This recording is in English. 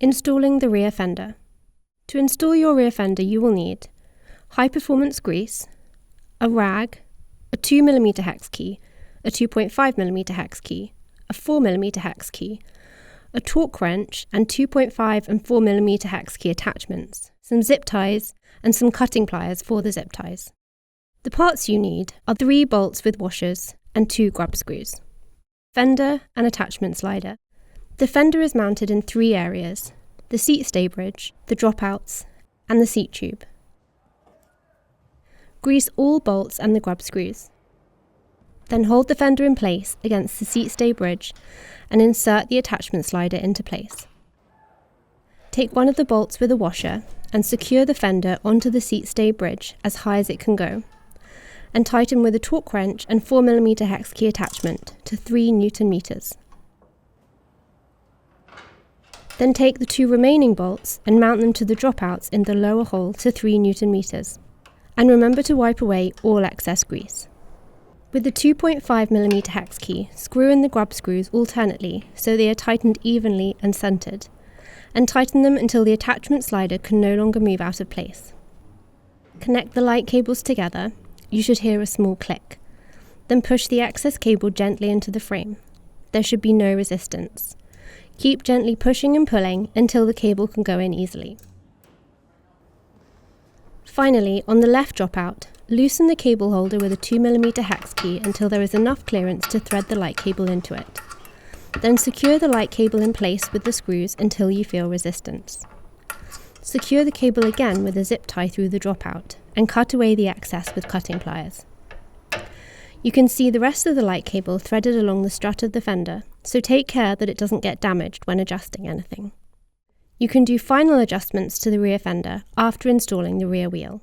Installing the rear fender. To install your rear fender you will need high-performance grease, a rag, a 2mm hex key, a 2.5mm hex key, a 4mm hex key, a torque wrench and 2.5 and 4mm hex key attachments, some zip ties and some cutting pliers for the zip ties. The parts you need are 3 bolts with washers and 2 grub screws, fender and attachment slider. The fender is mounted in 3 areas: the seat stay bridge, the dropouts, and the seat tube. Grease all bolts and the grub screws. Then hold the fender in place against the seat stay bridge and insert the attachment slider into place. Take one of the bolts with a washer and secure the fender onto the seat stay bridge as high as it can go, and tighten with a torque wrench and 4mm hex key attachment to 3 Nm. Then take the 2 remaining bolts and mount them to the dropouts in the lower hole to 3 Nm. And remember to wipe away all excess grease. With the 2.5mm hex key, screw in the grub screws alternately so they are tightened evenly and centered, and tighten them until the attachment slider can no longer move out of place. Connect the light cables together. You should hear a small click. Then push the excess cable gently into the frame. There should be no resistance. Keep gently pushing and pulling until the cable can go in easily. Finally, on the left dropout, loosen the cable holder with a 2mm hex key until there is enough clearance to thread the light cable into it. Then secure the light cable in place with the screws until you feel resistance. Secure the cable again with a zip tie through the dropout and cut away the excess with cutting pliers. You can see the rest of the light cable threaded along the strut of the fender, so take care that it doesn't get damaged when adjusting anything. You can do final adjustments to the rear fender after installing the rear wheel.